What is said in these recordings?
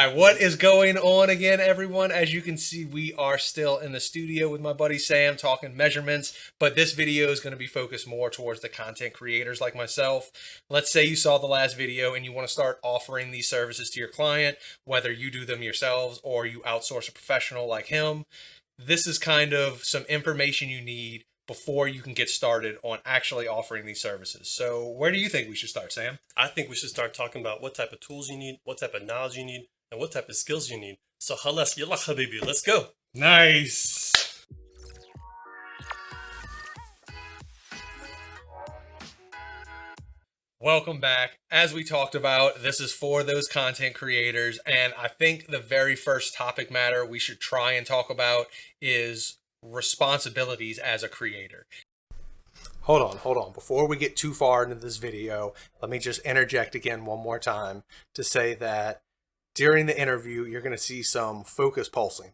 right, what is going on again, everyone? As you can see, we are still in the studio with my buddy Sam talking measurements, but this video is going to be focused more towards the content creators like myself. Let's say you saw the last video and you want to start offering these services to your client, whether you do them yourselves or you outsource a professional like him. This is kind of some information you need before you can get started on actually offering these services. So where do you think we should start, Sam? I think we should start talking about what type of tools you need, what type of knowledge you need, and what type of skills you need. So halas, yallah habibi, let's go. Nice. Welcome back. As we talked about, this is for those content creators, and I think the very first topic matter we should try and talk about is responsibilities as a creator. Hold on. Before we get too far into this video, let me just interject again one more time to say that during the interview, you're going to see some focus pulsing.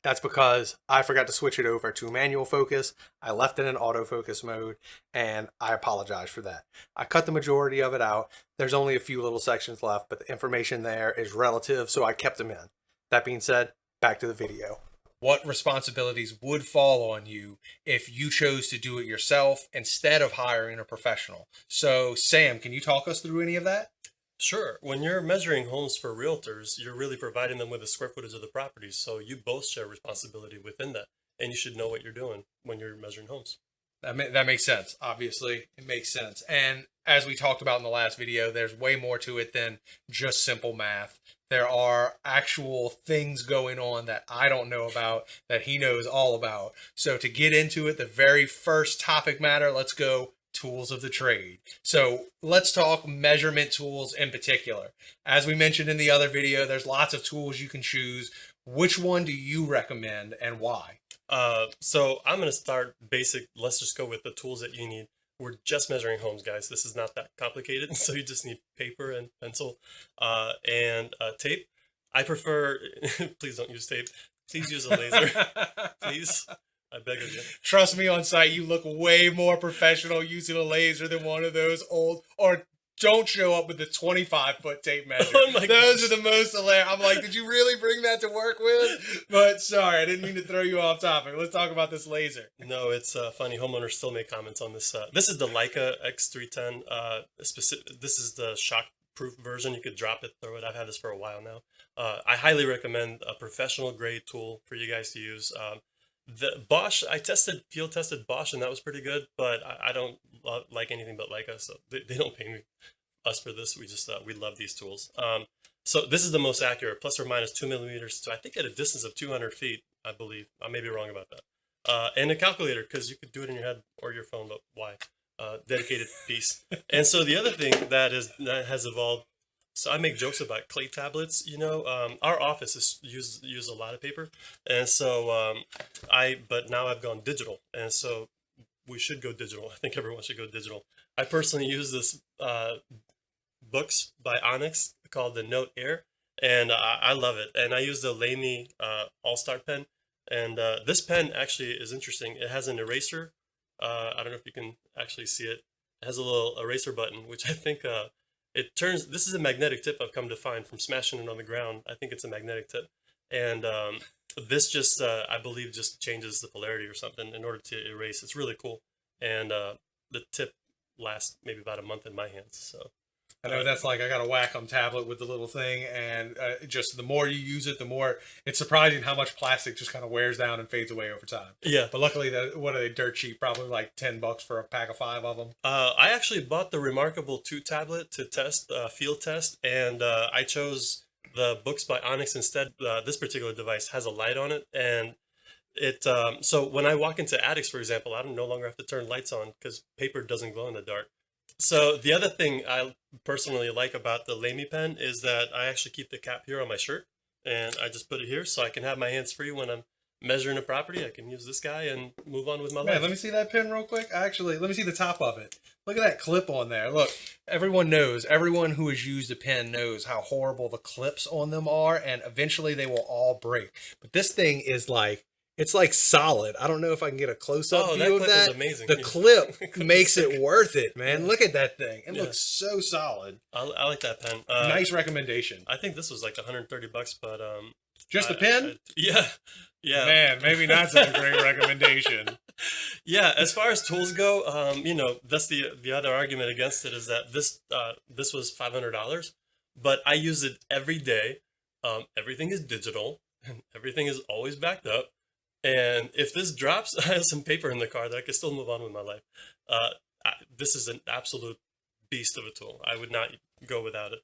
That's because I forgot to switch it over to manual focus. I left it in autofocus mode, and I apologize for that. I cut the majority of it out. There's only a few little sections left, but the information there is relative, so I kept them in. That being said, back to the video. What responsibilities would fall on you if you chose to do it yourself instead of hiring a professional? So, Sam, can you talk us through any of that? Sure. When you're measuring homes for realtors, you're really providing them with the square footage of the property. So you both share responsibility within that. And you should know what you're doing when you're measuring homes. That makes sense. Obviously, it makes sense. And as we talked about in the last video, there's way more to it than just simple math. There are actual things going on that I don't know about that he knows all about. So to get into it, the very first topic matter, let's go tools of the trade. So let's talk measurement tools in particular. As we mentioned in the other video, there's lots of tools you can choose. Which one do you recommend and why? So I'm going to start basic. Let's just go with the tools that you need. We're just measuring homes, guys. This is not that complicated. So you just need paper and pencil and tape. I prefer, please don't use tape. Please use a laser. Please. I beg of you. Trust me, on site, you look way more professional using a laser than one of those old, or don't show up with the 25-foot tape measure. Oh my Those gosh. are the most hilarious. I'm like, did you really bring that to work with? But sorry, I didn't mean to throw you off topic. Let's talk about this laser. No, it's funny. Homeowners still make comments on this. This is the Leica X310. This is the shock-proof version. You could drop it, throw it. I've had this for a while now. I highly recommend a professional grade tool for you guys to use. The Bosch, I field tested Bosch, and that was pretty good, but I don't like anything but Leica, so they don't pay us for this. We just, we love these tools. So this is the most accurate, plus or minus 2 millimeters, so I think at a distance of 200 feet, I believe. I may be wrong about that. And a calculator, because you could do it in your head or your phone, but why? Dedicated piece. And so the other thing that has evolved, so I make jokes about clay tablets. You know, our office use a lot of paper, and so but now I've gone digital, and so we should go digital. I think everyone should go digital. I personally use this books by Onyx called the Note Air, and I love it. And I use the Lamy All-Star pen, and this pen actually is interesting. It has an eraser. I don't know if you can actually see it. It has a little eraser button, which I think. It turns, this is a magnetic tip I've come to find from smashing it on the ground. I think it's a magnetic tip. And this just, I believe, just changes the polarity or something in order to erase. It's really cool. And the tip lasts maybe about a month in my hands. So I know that's like, I got a Wacom tablet with the little thing, and just the more you use it, the more it's surprising how much plastic just kind of wears down and fades away over time. Yeah. But luckily, what are they, dirt cheap? Probably like $10 for a pack of 5 of them. I actually bought the Remarkable 2 tablet to test, field test, and I chose the books by Onyx instead. This particular device has a light on it, and it so when I walk into attics, for example, I don't no longer have to turn lights on because paper doesn't glow in the dark. So the other thing I personally like about the Lamy pen is that I actually keep the cap here on my shirt, and I just put it here so I can have my hands free when I'm measuring a property. I can use this guy and move on with my life. Let me see that pen real quick. Actually, let me see the top of it. Look at that clip on there. Look, everyone who has used a pen knows how horrible the clips on them are, and eventually they will all break. But this thing is like, It's like solid. I don't know if I can get a close-up Oh, that view of clip is that. amazing. The Yeah. clip Clip makes is it sick. worth it, man. Yeah. Look at that thing. It Yeah. looks so solid. I like that pen. Nice recommendation. I think this was like $130, but Just the pen? yeah, yeah. Man, maybe not such a great recommendation. Yeah, as far as tools go, that's the other argument against it is that this was $500, but I use it every day. Everything is digital, and everything is always backed up. And if this drops, I have some paper in the car that I can still move on with my life. This is an absolute beast of a tool. I would not go without it.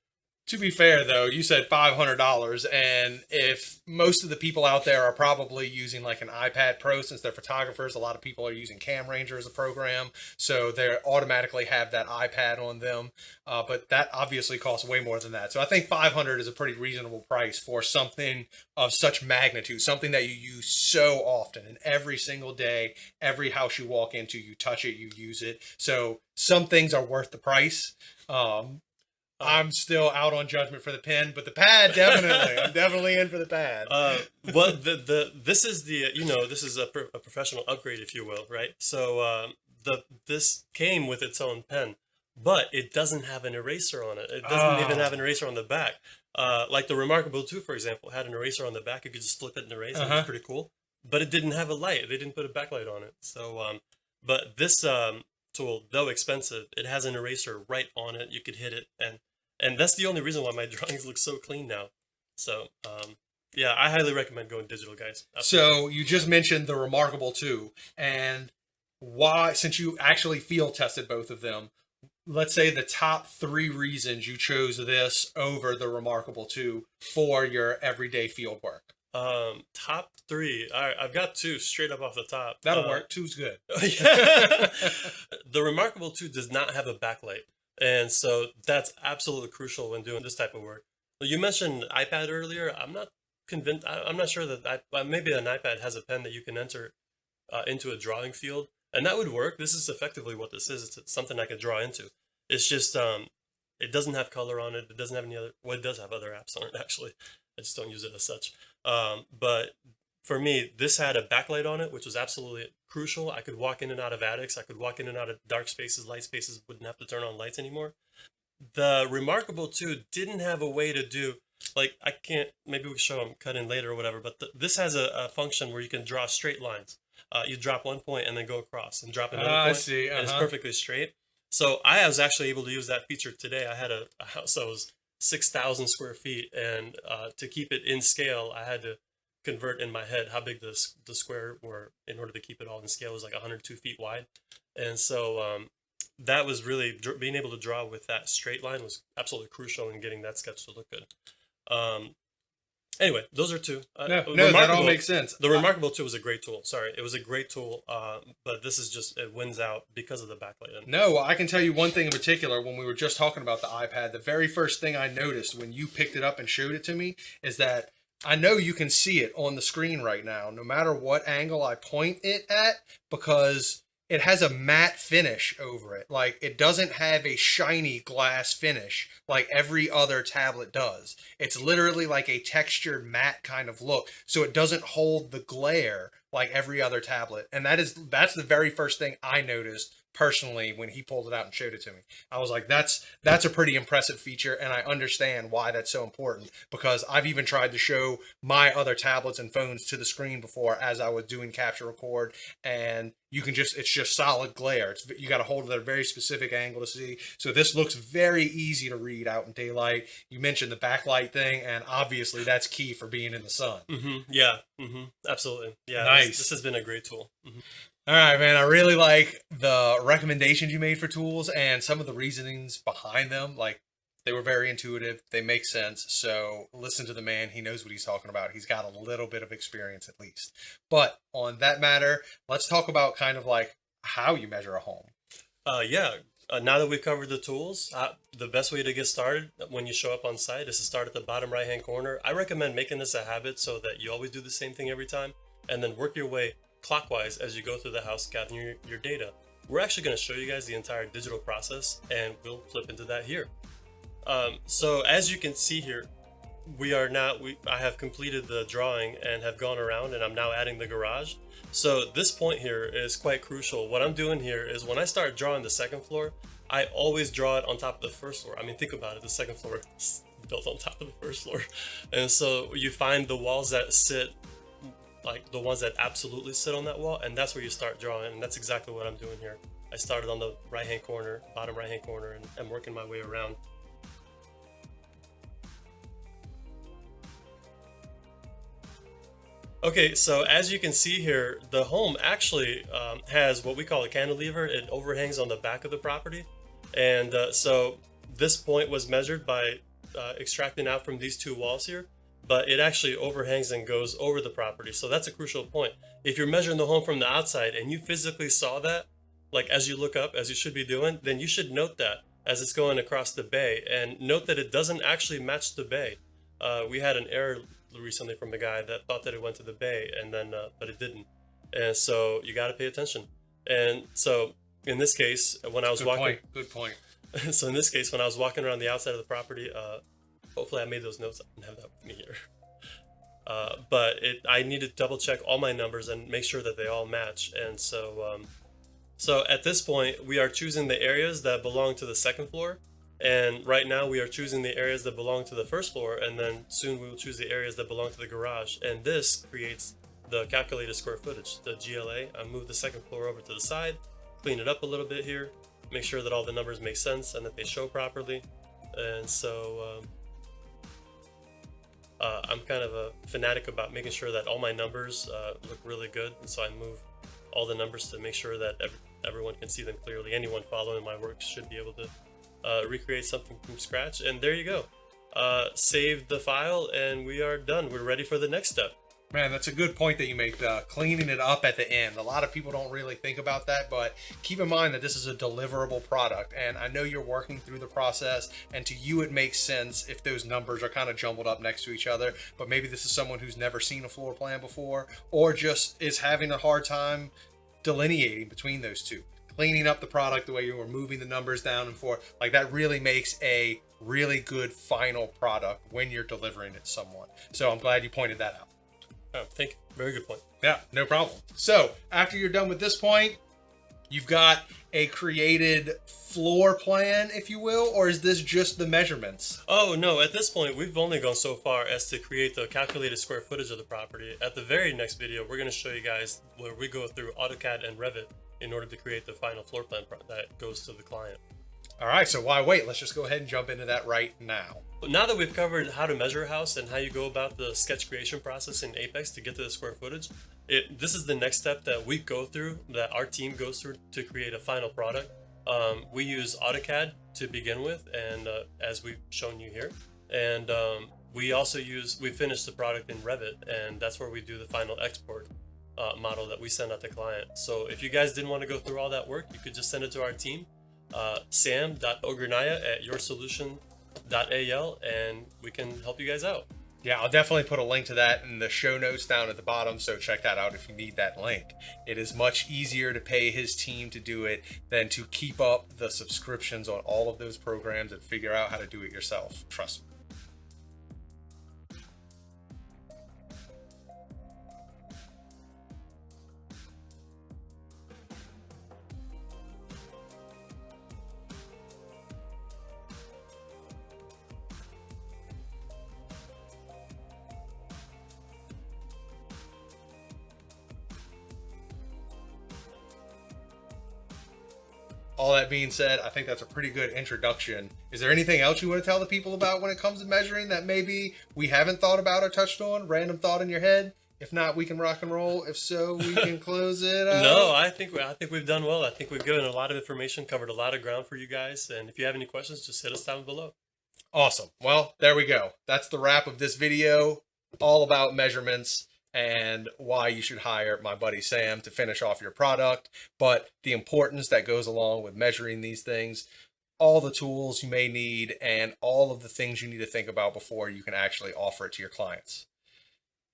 To be fair, though, you said $500, and if most of the people out there are probably using like an iPad Pro since they're photographers, a lot of people are using Cam Ranger as a program, so they automatically have that iPad on them. But that obviously costs way more than that. So I think $500 is a pretty reasonable price for something of such magnitude, something that you use so often, and every single day, every house you walk into, you touch it, you use it. So some things are worth the price. I'm still out on judgment for the pen, but the pad definitely. I'm definitely in for the pad. Well, this is this is a professional upgrade, if you will, right? So this came with its own pen, but it doesn't have an eraser on it. It doesn't even have an eraser on the back. Like the Remarkable 2, for example, had an eraser on the back. You could just flip it and erase it. It was pretty cool, but it didn't have a light. They didn't put a backlight on it. So, but this tool, though expensive, it has an eraser right on it. You could hit it, and that's the only reason why my drawings look so clean now. So, yeah, I highly recommend going digital, guys. Absolutely. So you just mentioned the Remarkable 2, and why, since you actually field tested both of them, let's say the top 3 reasons you chose this over the Remarkable 2 for your everyday field work. Top 3. All right, I've got 2 straight up off the top. That'll work. 2's good. Yeah. The Remarkable 2 does not have a backlight. And so that's absolutely crucial when doing this type of work. You mentioned iPad earlier. I'm not convinced. I'm not sure that maybe an iPad has a pen that you can enter into a drawing field, and that would work. This is effectively what this is. It's something I could draw into. It's just it doesn't have color on it. It doesn't have any other. Well, it does have other apps on it actually. I just don't use it as such. But for me, this had a backlight on it, which was absolutely crucial. I could walk in and out of attics. I could walk in and out of dark spaces, light spaces, wouldn't have to turn on lights anymore. The Remarkable 2 didn't have a way to do, like, I can't, maybe we can show them cut in later or whatever, but this has a function where you can draw straight lines. You drop one point and then go across and drop another point. I see. And it's perfectly straight. So I was actually able to use that feature today. I had a house that was 6,000 square feet, and to keep it in scale, I had to convert in my head how big the square were in order to keep it all in scale. It was like 102 feet wide, and so that was really being able to draw with that straight line was absolutely crucial in getting that sketch to look good. Anyway, those are 2. No, that all makes sense. The Remarkable 2 was a great tool. Sorry, it was a great tool, but this is just, it wins out because of the backlight. No, I can tell you one thing in particular. When we were just talking about the iPad, the very first thing I noticed when you picked it up and showed it to me is that I know you can see it on the screen right now, no matter what angle I point it at, because it has a matte finish over it. Like, it doesn't have a shiny glass finish like every other tablet does. It's literally like a textured matte kind of look, so it doesn't hold the glare like every other tablet. And that's the very first thing I noticed personally when he pulled it out and showed it to me. I was like, that's a pretty impressive feature, and I understand why that's so important, because I've even tried to show my other tablets and phones to the screen before as I was doing capture record, and you can just, it's just solid glare. You got to hold it at a very specific angle to see. So this looks very easy to read out in daylight. You mentioned the backlight thing, and obviously that's key for being in the sun. Yeah, absolutely. Yeah, nice. This has been a great tool. All right, man. I really like the recommendations you made for tools and some of the reasonings behind them. Like, they were very intuitive. They make sense. So listen to the man. He knows what he's talking about. He's got a little bit of experience at least. But on that matter, let's talk about kind of like how you measure a home. Now that we've covered the tools, the best way to get started when you show up on site is to start at the bottom right-hand corner. I recommend making this a habit so that you always do the same thing every time, and then work your way clockwise as you go through the house gathering your data. We're actually going to show you guys the entire digital process, and we'll flip into that here. So as you can see here, I have completed the drawing and have gone around, and I'm now adding the garage. So this point here is quite crucial. What I'm doing here is when I start drawing the second floor, I always draw it on top of the first floor. I mean, think about it. The second floor is built on top of the first floor. And so you find the walls that sit, like the ones that absolutely sit on that wall, and that's where you start drawing. And that's exactly what I'm doing here. I started on the right-hand corner, bottom right-hand corner, and I'm working my way around. Okay, so as you can see here, the home actually has what we call a cantilever. It overhangs on the back of the property. And so this point was measured by extracting out from these two walls here, but it actually overhangs and goes over the property. So that's a crucial point. If you're measuring the home from the outside and you physically saw that, like as you look up, as you should be doing, then you should note that as it's going across the bay, and note that it doesn't actually match the bay. We had an error recently from a guy that thought that it went to the bay, and then but it didn't. And so you got to pay attention. And so in this case, when I was Good point. so in this case, when I was walking around the outside of the property, hopefully I made those notes. I didn't have that with me here. But I need to double check all my numbers and make sure that they all match. And so at this point, we are choosing the areas that belong to the second floor. And right now we are choosing the areas that belong to the first floor, and then soon we will choose the areas that belong to the garage. And this creates the calculated square footage, the GLA. I move the second floor over to the side, clean it up a little bit here, make sure that all the numbers make sense and that they show properly. And so I'm kind of a fanatic about making sure that all my numbers look really good. And so I move all the numbers to make sure that everyone can see them clearly. Anyone following my work should be able to recreate something from scratch. And there you go. Save the file and we are done. We're ready for the next step. Man, that's a good point that you make, cleaning it up at the end. A lot of people don't really think about that, but keep in mind that this is a deliverable product, and I know you're working through the process, and to you it makes sense if those numbers are kind of jumbled up next to each other, but maybe this is someone who's never seen a floor plan before, or just is having a hard time delineating between those two. Cleaning up the product the way you were moving the numbers down and forth, like that really makes a really good final product when you're delivering it to someone. So I'm glad you pointed that out. Oh, thank you. Very good point. Yeah, no problem. So after you're done with this point, you've got a created floor plan, if you will, or is this just the measurements? Oh, no. At this point, we've only gone so far as to create the calculated square footage of the property. At the very next video, we're going to show you guys where we go through AutoCAD and Revit in order to create the final floor plan that goes to the client. All right, so why wait? Let's just go ahead and jump into that right now. Now that we've covered how to measure a house and how you go about the sketch creation process in Apex to get to the square footage, this is the next step that we go through, that our team goes through to create a final product. We use AutoCAD to begin with, and as we've shown you here, and we finish the product in Revit, and that's where we do the final export model that we send out to client. So if you guys didn't want to go through all that work, you could just send it to our team. sam.ogranaja@yoursolution.al, and we can help you guys out. Yeah, I'll definitely put a link to that in the show notes down at the bottom, so check that out if you need that link. It is much easier to pay his team to do it than to keep up the subscriptions on all of those programs and figure out how to do it yourself. Trust me. All that being said, I think that's a pretty good introduction. Is there anything else you want to tell the people about when it comes to measuring that maybe we haven't thought about or touched on? Random thought in your head? If not, we can rock and roll. If so, we can close it out. No, I think we've done well. I think we've given a lot of information, covered a lot of ground for you guys. And if you have any questions, just hit us down below. Awesome. Well, there we go. That's the wrap of this video, all about measurements and why you should hire my buddy Sam to finish off your product, but the importance that goes along with measuring these things, all the tools you may need, and all of the things you need to think about before you can actually offer it to your clients.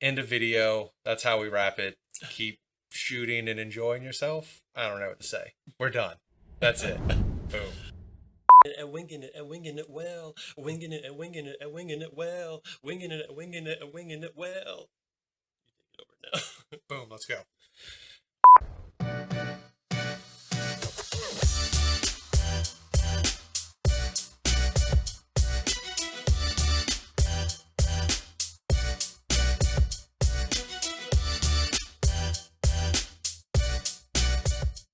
End of video. That's how we wrap it. Keep shooting and enjoying yourself. I don't know what to say. We're done. That's it. Boom. And winging it and winging it well, winging it and winging it and winging it well, winging it and winging it and winging it well. You take it over now. Boom, let's go.